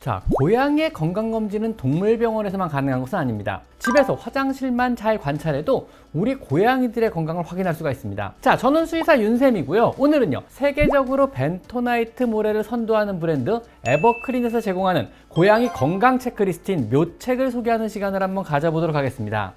자, 고양이의 건강검진은 동물병원에서만 가능한 것은 아닙니다. 집에서 화장실만 잘 관찰해도 우리 고양이들의 건강을 확인할 수가 있습니다. 자, 저는 수의사 윤쌤이고요. 오늘은요, 세계적으로 벤토나이트 모래를 선도하는 브랜드 에버크린에서 제공하는 고양이 건강 체크리스트인 묘책을 소개하는 시간을 한번 가져보도록 하겠습니다.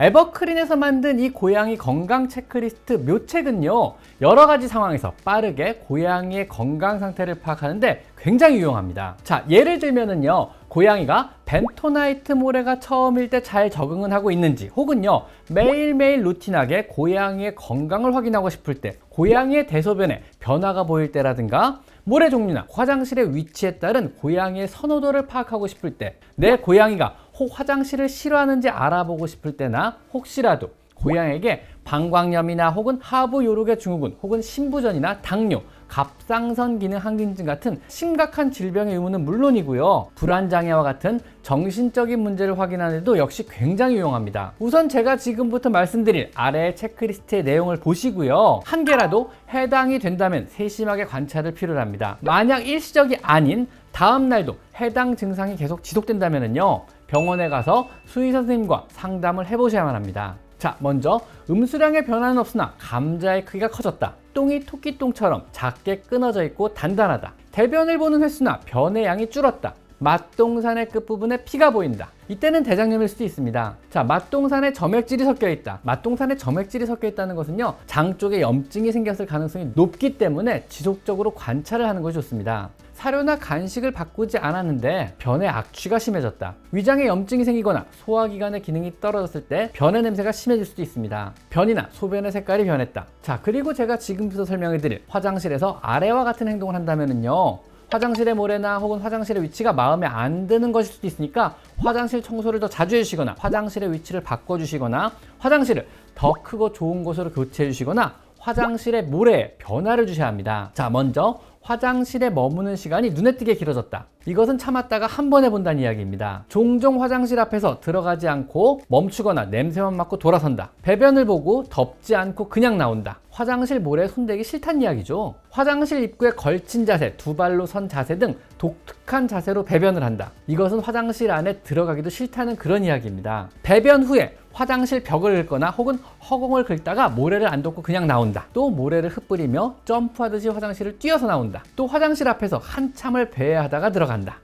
에버크린에서 만든 이 고양이 건강 체크리스트 묘책은요, 여러 가지 상황에서 빠르게 고양이의 건강 상태를 파악하는데 굉장히 유용합니다. 자, 예를 들면은요, 고양이가 벤토나이트 모래가 처음일 때 잘 적응은 하고 있는지, 혹은요, 매일매일 루틴하게 고양이의 건강을 확인하고 싶을 때, 고양이의 대소변에 변화가 보일 때라든가, 모래 종류나 화장실의 위치에 따른 고양이의 선호도를 파악하고 싶을 때, 내 고양이가 혹 화장실을 싫어하는지 알아보고 싶을 때나, 혹시라도 고양이에게 방광염이나 혹은 하부 요로계 증후군, 혹은 신부전이나 당뇨, 갑상선 기능 항진증 같은 심각한 질병의 의무는 물론이고요, 불안장애와 같은 정신적인 문제를 확인하는 데도 역시 굉장히 유용합니다. 우선 제가 지금부터 말씀드릴 아래의 체크리스트의 내용을 보시고요, 한 개라도 해당이 된다면 세심하게 관찰을 필요로 합니다. 만약 일시적이 아닌 다음 날도 해당 증상이 계속 지속된다면요, 병원에 가서 수의사 선생님과 상담을 해보셔야만 합니다. 자, 먼저 음수량의 변화는 없으나 감자의 크기가 커졌다. 똥이 토끼똥처럼 작게 끊어져 있고 단단하다. 대변을 보는 횟수나 변의 양이 줄었다. 맛동산의 끝부분에 피가 보인다. 이때는 대장염일 수도 있습니다. 자, 맛동산에 점액질이 섞여 있다. 맛동산에 점액질이 섞여 있다는 것은요, 장 쪽에 염증이 생겼을 가능성이 높기 때문에 지속적으로 관찰을 하는 것이 좋습니다. 사료나 간식을 바꾸지 않았는데 변의 악취가 심해졌다. 위장에 염증이 생기거나 소화기관의 기능이 떨어졌을 때 변의 냄새가 심해질 수도 있습니다. 변이나 소변의 색깔이 변했다. 자, 그리고 제가 지금부터 설명해드릴 화장실에서 아래와 같은 행동을 한다면요, 화장실의 모래나 혹은 화장실의 위치가 마음에 안 드는 것일 수도 있으니까 화장실 청소를 더 자주 해주시거나, 화장실의 위치를 바꿔주시거나, 화장실을 더 크고 좋은 곳으로 교체해 주시거나, 화장실의 모래에 변화를 주셔야 합니다. 자, 먼저 화장실에 머무는 시간이 눈에 띄게 길어졌다. 이것은 참았다가 한 번 해본다는 이야기입니다. 종종 화장실 앞에서 들어가지 않고 멈추거나 냄새만 맡고 돌아선다. 배변을 보고 덮지 않고 그냥 나온다. 화장실 모래에 손대기 싫다는 이야기죠. 화장실 입구에 걸친 자세, 두 발로 선 자세 등 독특한 자세로 배변을 한다. 이것은 화장실 안에 들어가기도 싫다는 그런 이야기입니다. 배변 후에 화장실 벽을 긁거나 혹은 허공을 긁다가 모래를 안 덮고 그냥 나온다. 또 모래를 흩뿌리며 점프하듯이 화장실을 뛰어서 나온다. 또 화장실 앞에서 한참을 배회하다가 들어간다.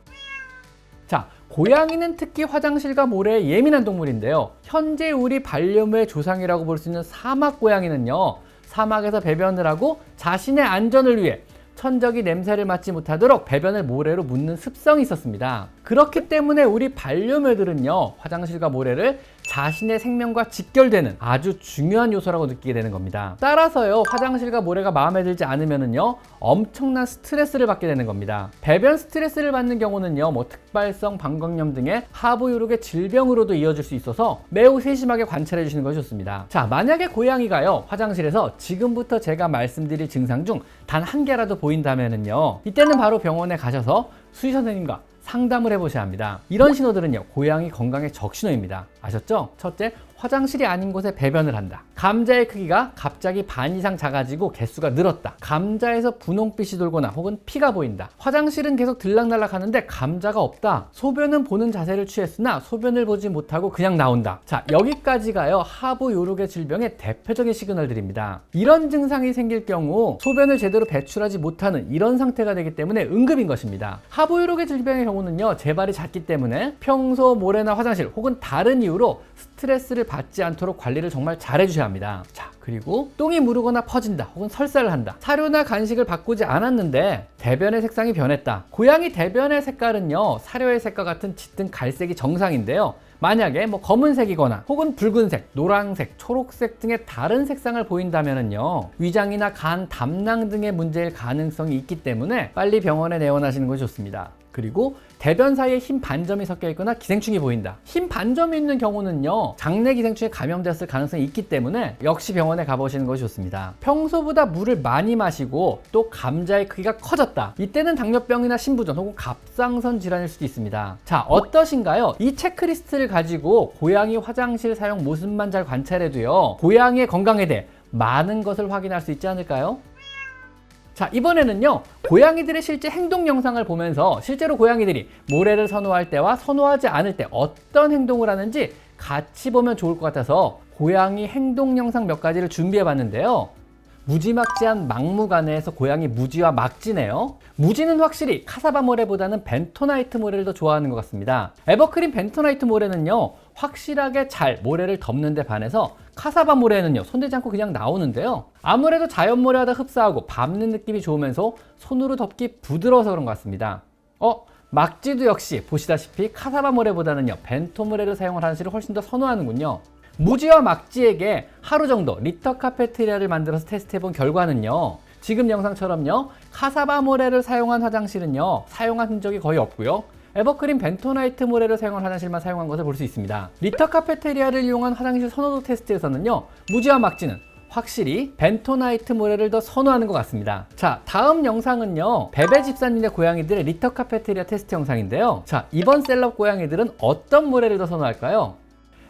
자, 고양이는 특히 화장실과 모래에 예민한 동물인데요, 현재 우리 반려묘의 조상이라고 볼 수 있는 사막 고양이는요, 사막에서 배변을 하고 자신의 안전을 위해 천적이 냄새를 맡지 못하도록 배변을 모래로 묻는 습성이 있었습니다. 그렇기 때문에 우리 반려묘들은요, 화장실과 모래를 자신의 생명과 직결되는 아주 중요한 요소라고 느끼게 되는 겁니다. 따라서요, 화장실과 모래가 마음에 들지 않으면은요, 엄청난 스트레스를 받게 되는 겁니다. 배변 스트레스를 받는 경우는요, 특발성 방광염 등의 하부 요로계 질병으로도 이어질 수 있어서 매우 세심하게 관찰해 주시는 것이 좋습니다. 자, 만약에 고양이가요, 화장실에서 지금부터 제가 말씀드릴 증상 중 단 한 개라도 보인다면은요, 이때는 바로 병원에 가셔서 수의사 선생님과 상담을 해보셔야 합니다. 이런 신호들은요, 고양이 건강의 적신호입니다. 아셨죠? 첫째, 화장실이 아닌 곳에 배변을 한다. 감자의 크기가 갑자기 반 이상 작아지고 개수가 늘었다. 감자에서 분홍빛이 돌거나 혹은 피가 보인다. 화장실은 계속 들락날락 하는데 감자가 없다. 소변은 보는 자세를 취했으나 소변을 보지 못하고 그냥 나온다. 자, 여기까지가요, 하부 요로계 질병의 대표적인 시그널들입니다. 이런 증상이 생길 경우 소변을 제대로 배출하지 못하는 이런 상태가 되기 때문에 응급인 것입니다. 하부 요로계 질병의 경우는요, 재발이 잦기 때문에 평소 모래나 화장실 혹은 다른 이유로 스트레스를 받지 않도록 관리를 정말 잘 해주셔야 합니다. 자, 그리고 똥이 무르거나 퍼진다 혹은 설사를 한다. 사료나 간식을 바꾸지 않았는데 대변의 색상이 변했다. 고양이 대변의 색깔은요, 사료의 색과 같은 짙은 갈색이 정상인데요, 만약에 검은색이거나 혹은 붉은색, 노란색, 초록색 등의 다른 색상을 보인다면요, 위장이나 간, 담낭 등의 문제일 가능성이 있기 때문에 빨리 병원에 내원하시는 것이 좋습니다. 그리고 대변 사이에 흰 반점이 섞여 있거나 기생충이 보인다. 흰 반점이 있는 경우는요, 장내 기생충에 감염되었을 가능성이 있기 때문에 역시 병원에 가보시는 것이 좋습니다. 평소보다 물을 많이 마시고 또 감자의 크기가 커졌다. 이때는 당뇨병이나 신부전 혹은 갑상선 질환일 수도 있습니다. 자, 어떠신가요? 이 체크리스트를 가지고 고양이 화장실 사용 모습만 잘 관찰해도요, 고양이의 건강에 대해 많은 것을 확인할 수 있지 않을까요? 자, 이번에는요, 고양이들의 실제 행동 영상을 보면서 실제로 고양이들이 모래를 선호할 때와 선호하지 않을 때 어떤 행동을 하는지 같이 보면 좋을 것 같아서 고양이 행동 영상 몇 가지를 준비해 봤는데요. 무지막지한 막무가내에서 고양이 무지와 막지네요. 무지는 확실히 카사바 모래보다는 벤토나이트 모래를 더 좋아하는 것 같습니다. 에버크린 벤토나이트 모래는요, 확실하게 잘 모래를 덮는 데 반해서 카사바 모래는요, 손대지 않고 그냥 나오는데요. 아무래도 자연 모래와 더 흡사하고 밟는 느낌이 좋으면서 손으로 덮기 부드러워서 그런 것 같습니다. 막지도 역시 보시다시피 카사바 모래보다는요, 벤토 모래를 사용하는 사실을 훨씬 더 선호하는군요. 무지와 막지에게 하루 정도 리터 카페테리아를 만들어서 테스트해본 결과는요, 지금 영상처럼요, 카사바 모래를 사용한 화장실은요, 사용한 흔적이 거의 없고요, 에버크린 벤토나이트 모래를 사용한 화장실만 사용한 것을 볼 수 있습니다. 리터 카페테리아를 이용한 화장실 선호도 테스트에서는요, 무지와 막지는 확실히 벤토나이트 모래를 더 선호하는 것 같습니다. 자, 다음 영상은요, 베베 집사님의 고양이들의 리터 카페테리아 테스트 영상인데요. 자, 이번 셀럽 고양이들은 어떤 모래를 더 선호할까요?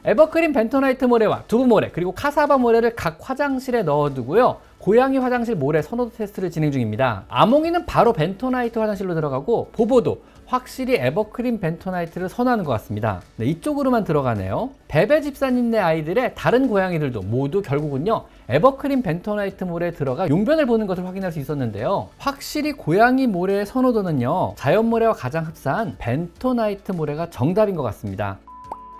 에버크린 벤토나이트 모래와 두부 모래 그리고 카사바 모래를 각 화장실에 넣어두고요, 고양이 화장실 모래 선호도 테스트를 진행 중입니다. 아몽이는 바로 벤토나이트 화장실로 들어가고 보보도 확실히 에버크린 벤토나이트를 선호하는 것 같습니다. 네, 이쪽으로만 들어가네요. 베베 집사님네 아이들의 다른 고양이들도 모두 결국은요, 에버크린 벤토나이트 모래에 들어가 용변을 보는 것을 확인할 수 있었는데요. 확실히 고양이 모래의 선호도는요, 자연 모래와 가장 흡사한 벤토나이트 모래가 정답인 것 같습니다.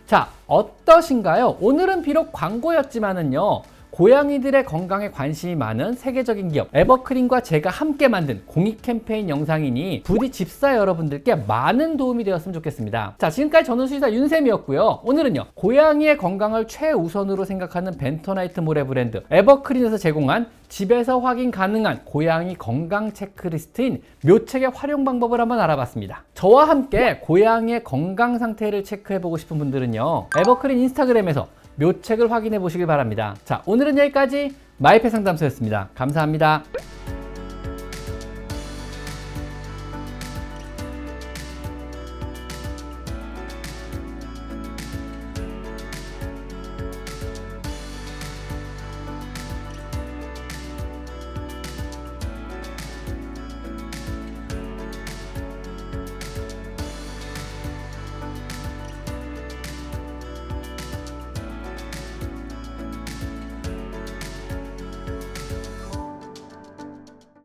자, 어떠신가요? 오늘은 비록 광고였지만은요, 고양이들의 건강에 관심이 많은 세계적인 기업 에버크린과 제가 함께 만든 공익 캠페인 영상이니 부디 집사 여러분들께 많은 도움이 되었으면 좋겠습니다. 자, 지금까지 저는 수의사 윤쌤이었고요. 오늘은요, 고양이의 건강을 최우선으로 생각하는 벤토나이트 모래 브랜드 에버크린에서 제공한 집에서 확인 가능한 고양이 건강 체크리스트인 묘책의 활용 방법을 한번 알아봤습니다. 저와 함께 고양이의 건강 상태를 체크해보고 싶은 분들은요, 에버크린 인스타그램에서 묘책을 확인해 보시길 바랍니다. 자, 오늘은 여기까지 마이펫 상담소였습니다. 감사합니다.